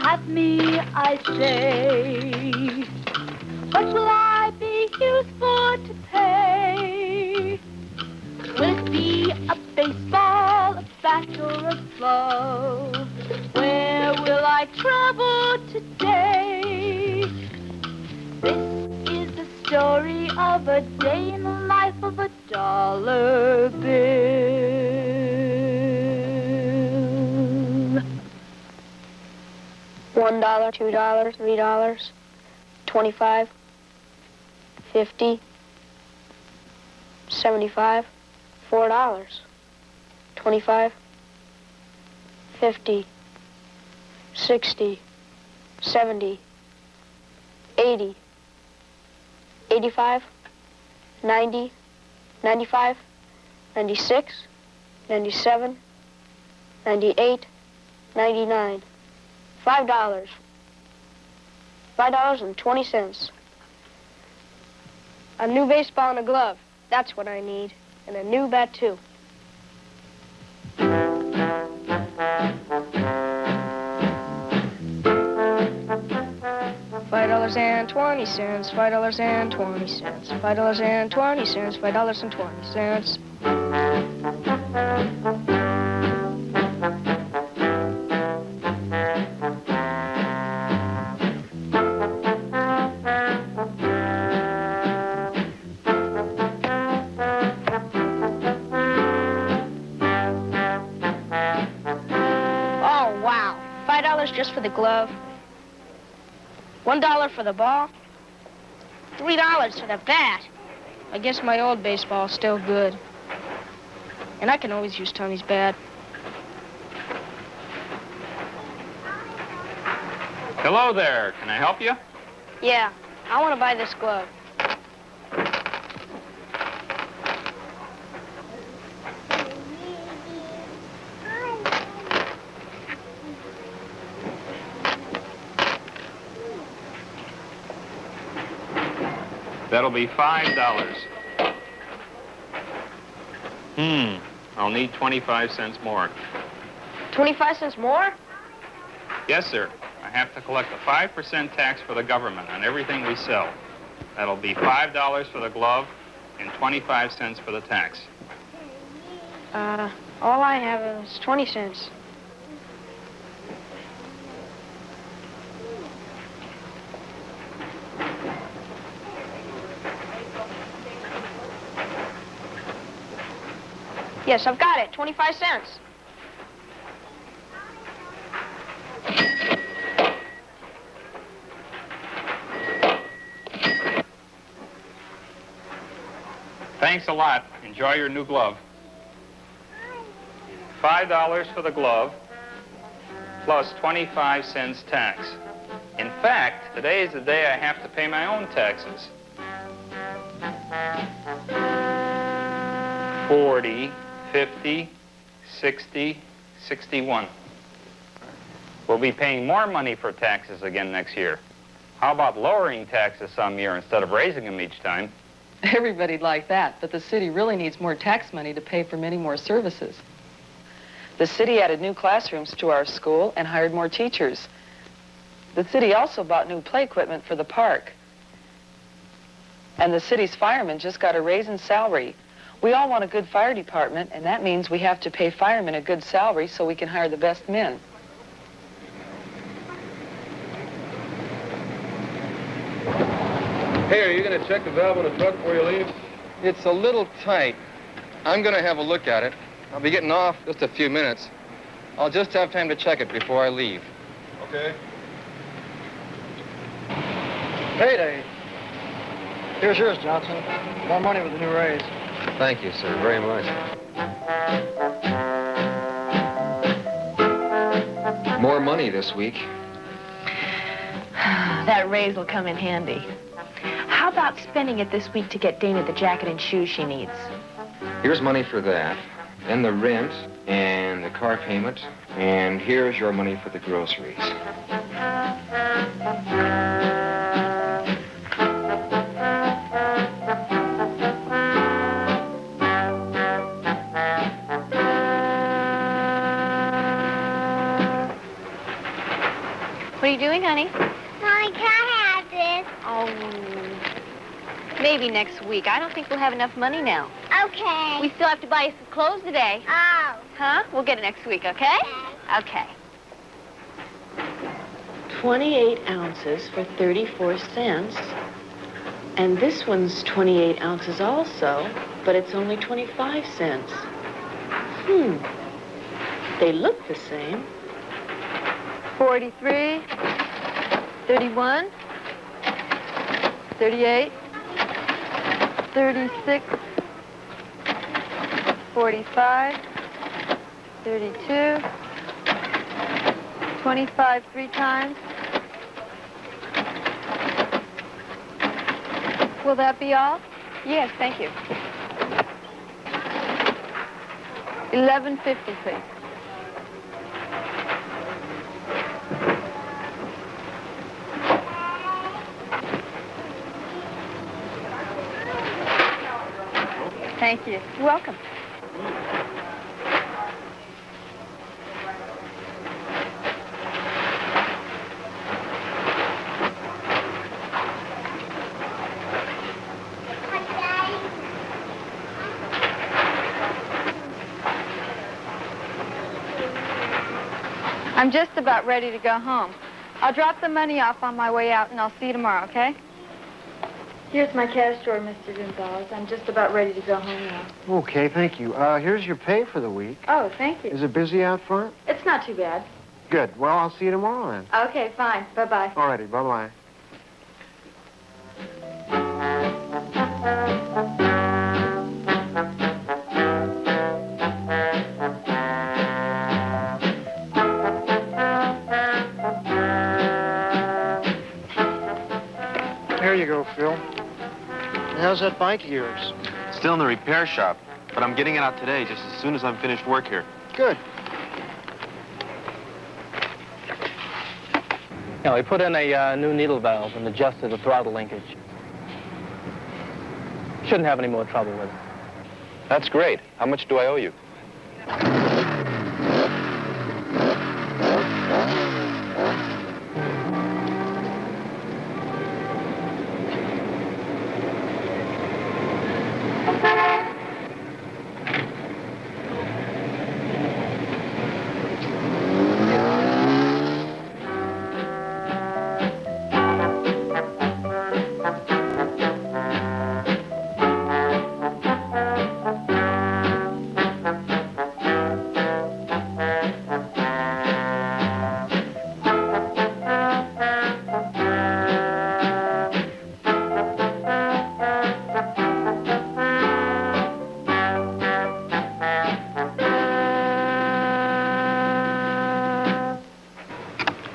at me, I say. What will I be used for to pay? Will it be a baseball, a bat, or a glove? Where will I travel today? This is the story of a day in the life of a dollar bill. $1, $2, $3, 25, 50, 75, $4, 25, 50, 60, 70, 80, 85, 90, 95, 96, 97, 98, 99, $5. $5.20. A new baseball and a glove. That's what I need. And a new bat, too. $5.20, $5.20, $5.20, $5.20. $5 just for the glove, $1 for the ball, $3 for the bat. I guess my old baseball's still good. And I can always use Tony's bat. Hello there. Can I help you? Yeah, I want to buy this glove. That'll be $5. I'll need 25 cents more. 25 cents more? Yes, sir. I have to collect a 5% tax for the government on everything we sell. That'll be $5 for the glove and 25 cents for the tax. All I have is 20 cents. Yes, I've got it. 25 cents. Thanks a lot. Enjoy your new glove. $5 for the glove, plus 25 cents tax. In fact, today is the day I have to pay my own taxes. 40, 50, 60, 61. We'll be paying more money for taxes again next year. How about lowering taxes some year instead of raising them each time? Everybody'd like that, but the city really needs more tax money to pay for many more services. The city added new classrooms to our school and hired more teachers. The city also bought new play equipment for the park. And the city's firemen just got a raise in salary. We all want a good fire department, and that means we have to pay firemen a good salary so we can hire the best men. Hey, are you going to check the valve on the truck before you leave? It's a little tight. I'm going to have a look at it. I'll be getting off just a few minutes. I'll just have time to check it before I leave. Okay. Payday. Here's yours, Johnson. More money with the new raise. Thank you, sir, very much. More money this week. That raise will come in handy. How about spending it this week to get Dana the jacket and shoes she needs? Here's money for that, and the rent, and the car payment, and here's your money for the groceries. are you doing, honey? Mommy, can I have this? Oh, maybe next week. I don't think we'll have enough money now. Okay. We still have to buy you some clothes today. Oh. Huh? We'll get it next week, okay? Okay. Okay. 28 ounces for 34 cents. And this one's 28 ounces also, but it's only 25 cents. They look the same. 43, 31, 38, 36, 45, 32, 25 three times. Will that be all? Yes, thank you. 11.50, please. Thank you. You're welcome. I'm just about ready to go home. I'll drop the money off on my way out, and I'll see you tomorrow, okay? Here's my cash drawer, Mr. Gonzalez. I'm just about ready to go home now. Okay, thank you. Here's your pay for the week. Oh, thank you. Is it busy out front? It's not too bad. Good. Well, I'll see you tomorrow then. Okay, fine. Bye-bye. All righty, bye-bye. There you go, Phil. How's that bike of yours? Still in the repair shop, but I'm getting it out today just as soon as I'm finished work here. Good. Yeah, we put in a new needle valve and adjusted the throttle linkage. Shouldn't have any more trouble with it. That's great. How much do I owe you?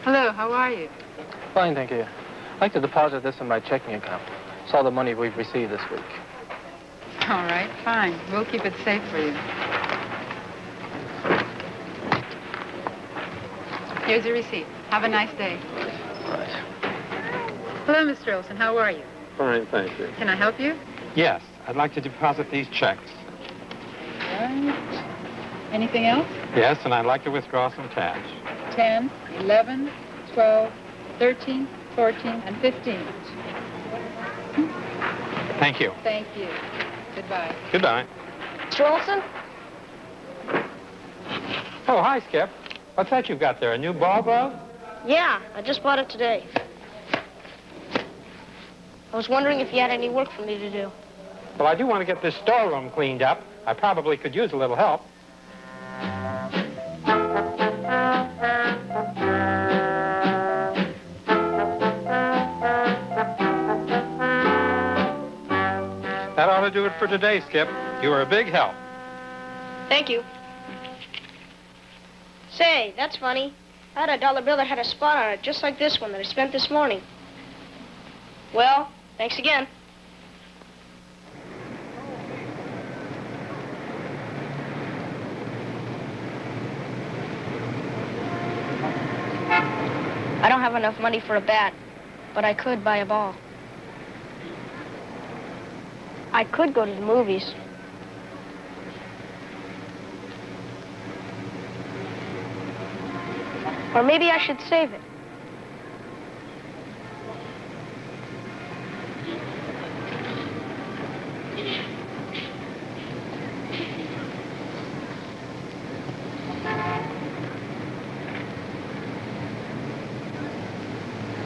Hello, how are you? Fine, thank you. I'd like to deposit this in my checking account. It's all the money we've received this week. All right, fine. We'll keep it safe for you. Here's your receipt. Have a nice day. Right. Hello, Mr. Olson. How are you? Fine, thank you. Can I help you? Yes, I'd like to deposit these checks. Right. Anything else? Yes, and I'd like to withdraw some cash. 10, 11, 12, 13, 14, and 15. Thank you. Thank you. Goodbye. Goodbye. Mr. Olson? Oh, hi, Skip. What's that you've got there, a new ball glove? Yeah, I just bought it today. I was wondering if you had any work for me to do. Well, I do want to get this storeroom cleaned up. I probably could use a little help. That ought to do it for today, Skip. You were a big help. Thank you. Say, that's funny. I had a dollar bill that had a spot on it, just like this one that I spent this morning. Well, thanks again. I don't have enough money for a bat, but I could buy a ball. I could go to the movies. Or maybe I should save it.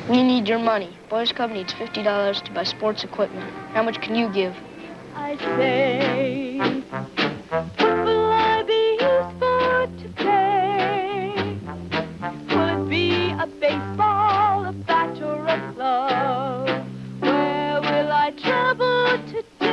We need your money. Boys Club needs $50 to buy sports equipment. How much can you give? I say, what will I be used for to pay? Will it be a baseball, a bat, or a glove? Where will I travel today?